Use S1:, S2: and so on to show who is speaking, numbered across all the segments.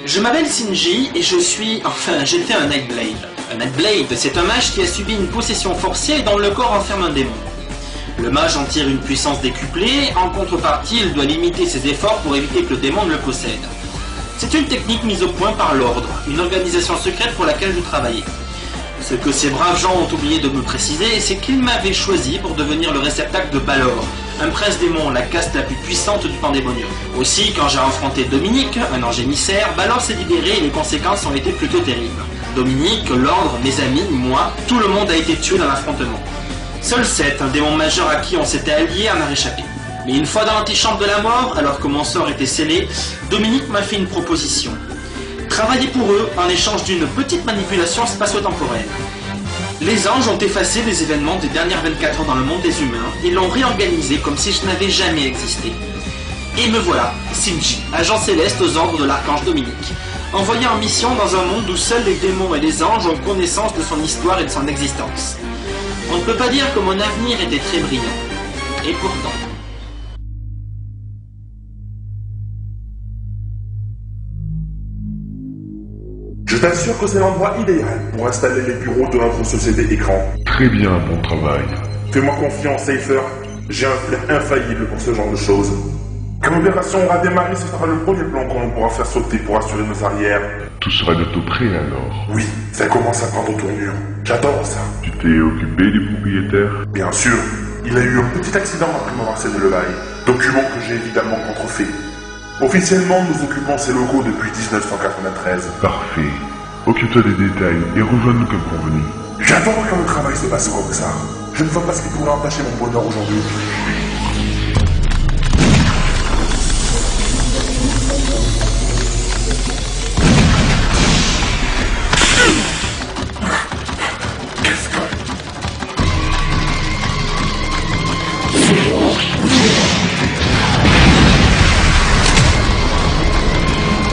S1: Je m'appelle Shinji et j'étais un Nightblade. Un Nightblade, c'est un mage qui a subi une possession forcée et dont le corps enferme un démon. Le mage en tire une puissance décuplée, en contrepartie, il doit limiter ses efforts pour éviter que le démon ne le possède. C'est une technique mise au point par l'Ordre, une organisation secrète pour laquelle je travaillais. Ce que ces braves gens ont oublié de me préciser, c'est qu'ils m'avaient choisi pour devenir le réceptacle de Balor, un prince démon, la caste la plus puissante du Pandémonium. Aussi, quand j'ai affronté Dominique, un ange émissaire, Balor s'est libéré et les conséquences ont été plutôt terribles. Dominique, l'Ordre, mes amis, moi, tout le monde a été tué dans l'affrontement. Seul Seth, un démon majeur à qui on s'était allié, en a réchappé. Mais une fois dans l'antichambre de la mort, alors que mon sort était scellé, Dominique m'a fait une proposition. Travailler pour eux en échange d'une petite manipulation spatio-temporelle. Les anges ont effacé les événements des dernières 24 heures dans le monde des humains et l'ont réorganisé comme si je n'avais jamais existé. Et me voilà, Shinji, agent céleste aux ordres de l'archange Dominique, envoyé en mission dans un monde où seuls les démons et les anges ont connaissance de son histoire et de son existence. On ne peut pas dire que mon avenir était très brillant. Et pourtant...
S2: Je t'assure que c'est l'endroit idéal pour installer les bureaux de notre société écran.
S3: Très bien, bon travail.
S2: Fais-moi confiance, Cypher. J'ai un flair infaillible pour ce genre de choses. Quand l'opération aura démarré, ce sera le premier plan qu'on pourra faire sauter pour assurer nos arrières.
S3: Tout sera bientôt prêt alors.
S2: Oui, ça commence à prendre tournure. J'adore ça.
S3: Tu t'es occupé du propriétaire?
S2: Bien sûr, il a eu un petit accident après m'avoir cédé le bail. Document que j'ai évidemment contrefait. Officiellement, nous occupons ces locaux depuis 1993.
S3: Parfait. Occupe-toi des détails et rejoins-nous comme convenu.
S2: J'adore quand le travail se passe comme ça. Je ne vois pas ce qui pourrait entacher mon bonheur aujourd'hui.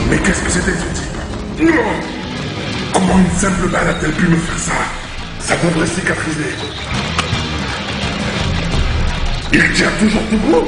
S2: Mais qu'est-ce que c'était ce type? Non! Comment une simple balle a-t-elle pu me faire ça? Ça devrait cicatriser. Il tient toujours debout?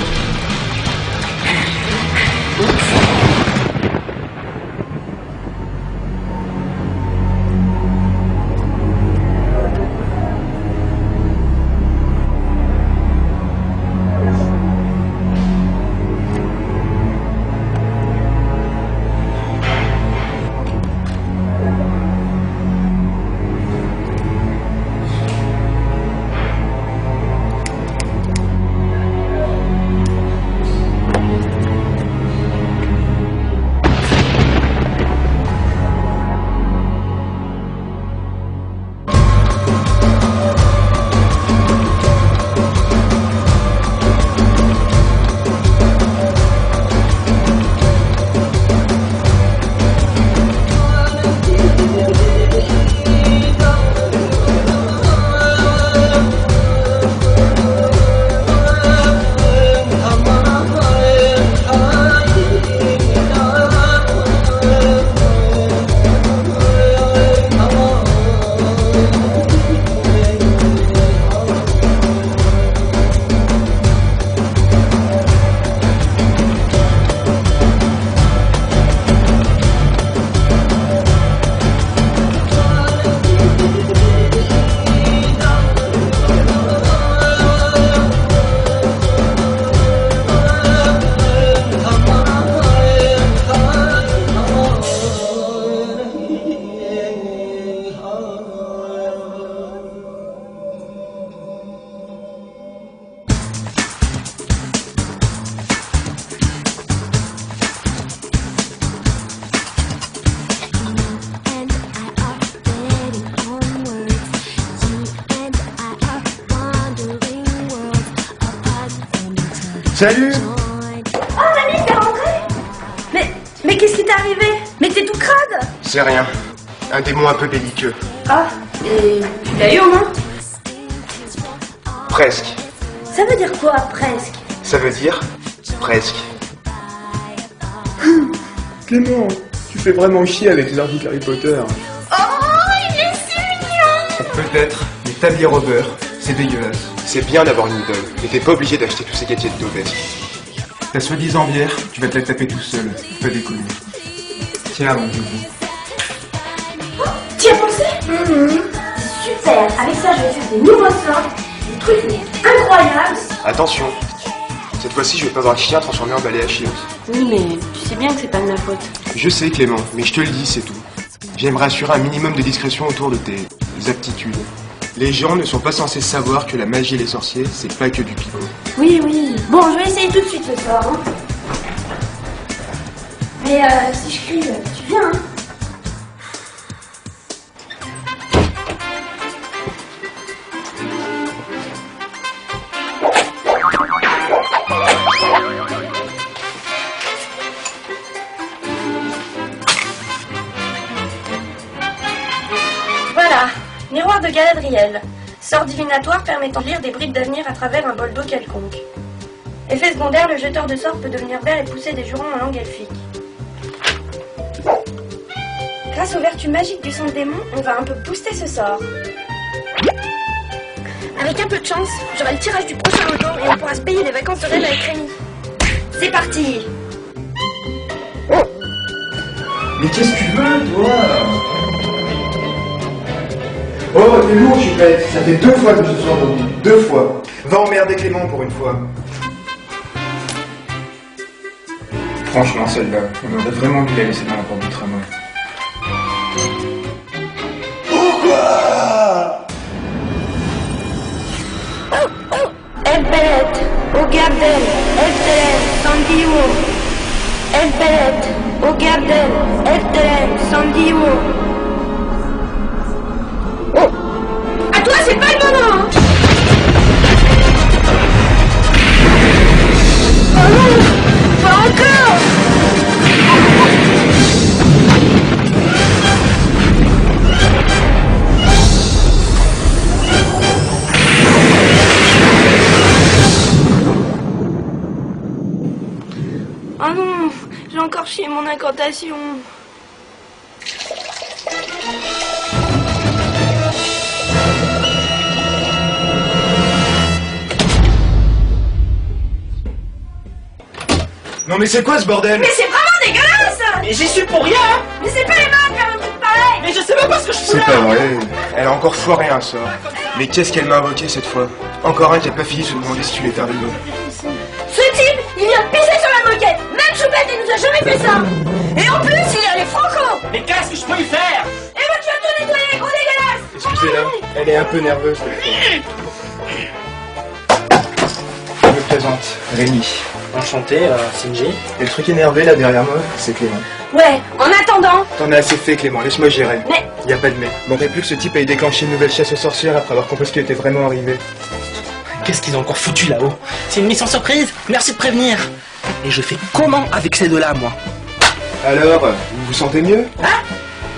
S4: Salut!
S5: Oh, Manny, t'es rentré? Mais qu'est-ce qui t'est arrivé? Mais t'es tout crade!
S4: C'est rien. Un démon un peu belliqueux.
S5: Ah, et tu l'as eu en main?
S4: Presque.
S5: Ça veut dire quoi, presque?
S4: Ça veut dire presque.
S6: Clément, tu fais vraiment chier avec les articles Harry Potter.
S5: Oh, il est si mignon!
S4: Peut-être, mais tablier au beurre, c'est dégueulasse. C'est bien d'avoir une idole, mais t'es pas obligé d'acheter tous ces gadgets d'obèse.
S7: Ta soi-disant bière, tu vas te la taper tout seul, pas déconner.
S4: Tiens, mon doudou.
S5: Tu y as pensé? Super. Avec ça, je vais faire des nouveaux sorts, des trucs mais incroyables.
S4: Attention. Cette fois-ci, je vais pas voir chien transformé en balai à Chios.
S7: Oui, mais tu sais bien que c'est pas de ma faute.
S4: Je sais, Clément, mais je te le dis, c'est tout. J'aimerais assurer un minimum de discrétion autour de tes aptitudes. Les gens ne sont pas censés savoir que la magie et les sorciers, c'est pas que du picot.
S5: Oui, oui. Bon, je vais essayer tout de suite ce soir. Hein. Mais si je crie, tu viens, hein? Voilà, miroir de Galadriel. Sort divinatoire permettant de lire des bribes d'avenir à travers un bol d'eau quelconque. Effet secondaire, le jeteur de sorts peut devenir vert et pousser des jurons en langue elfique. Grâce aux vertus magiques du sang de démon, on va un peu booster ce sort. Avec un peu de chance, j'aurai le tirage du prochain loto et on pourra se payer des vacances de rêve avec Rémi. C'est parti!
S6: Mais qu'est-ce que tu veux, toi? Oh, t'es lourd, Chupette. Ça fait 2 fois que je suis endormi. 2 fois. Va emmerder Clément pour une fois. Franchement, celle-là, on aurait vraiment dû la laisser dans la porte du tramway. Pourquoi?
S5: Elbelet, Ogabden, Eftelen, Sandiwo. Elbelet, Ogabden, Eftelen, Sandiwo. Oh! À toi, c'est pas le moment! Hein. Oh non! Pas encore! Oh non! J'ai encore chié mon incantation.
S6: Non mais c'est quoi ce bordel?
S5: Mais c'est vraiment dégueulasse!
S1: Mais j'y suis pour rien.
S5: Mais c'est pas les mains de faire un truc pareil!
S1: Mais je sais même pas ce que je fous
S6: C'est
S1: là.
S6: pas vrai.
S4: Elle a encore foiré un sort. Mais qu'est-ce qu'elle m'a invoqué cette fois? Encore un qui a pas fini de se demander si tu l'étais arrivé.
S5: Ce type, il vient de pisser sur la moquette! Même Choupette, il nous a jamais fait ça! Et en plus, il a les franco!
S1: Mais qu'est-ce que je peux y faire?
S5: Et ben tu vas tout nettoyer, gros dégueulasse!
S6: Excusez-la, elle est un peu nerveuse cette fois. Je me présente, Rémi.
S1: Enchanté, Sinji.
S6: Et le truc énervé là derrière moi, c'est Clément.
S5: Ouais, en attendant...
S6: T'en as assez fait Clément, laisse-moi gérer.
S5: Mais...
S6: Y a pas de mais. Manquerait plus que ce type ait déclenché une nouvelle chasse aux sorcières après avoir compris ce qui était vraiment arrivé.
S1: Qu'est-ce qu'ils ont encore foutu là-haut? C'est une mission surprise. Merci de prévenir. Et je fais comment avec ces deux-là, moi?
S6: Alors, vous vous sentez mieux?
S1: Hein?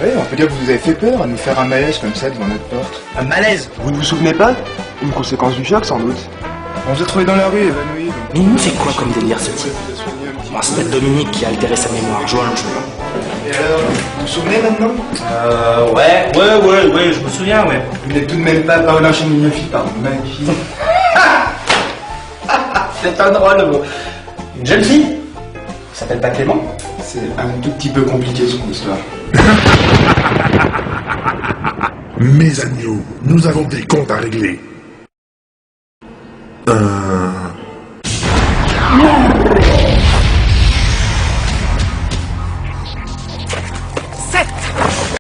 S6: Oui, on peut dire que vous nous avez fait peur à nous faire un malaise comme ça devant notre porte.
S1: Un malaise.
S4: Vous ne vous souvenez pas? Une conséquence du choc, sans doute.
S6: On s'est trouvé dans la rue, évanoui. Donc...
S1: Mais il nous fait quoi comme délire, ce type? Bon, c'est peut-être Dominique qui a altéré sa mémoire. Je vois un jeu.
S6: Et alors, vous vous souvenez maintenant?
S1: Ouais, je me souviens, ouais.
S6: Vous n'êtes tout de même pas Paolin Cheminofi, pardon, magnifique.
S1: C'est un drôle, mot. Une jeune fille? Ça s'appelle pas Clément?
S6: C'est un tout petit peu compliqué son histoire.
S3: Mes agneaux, nous avons des comptes à régler.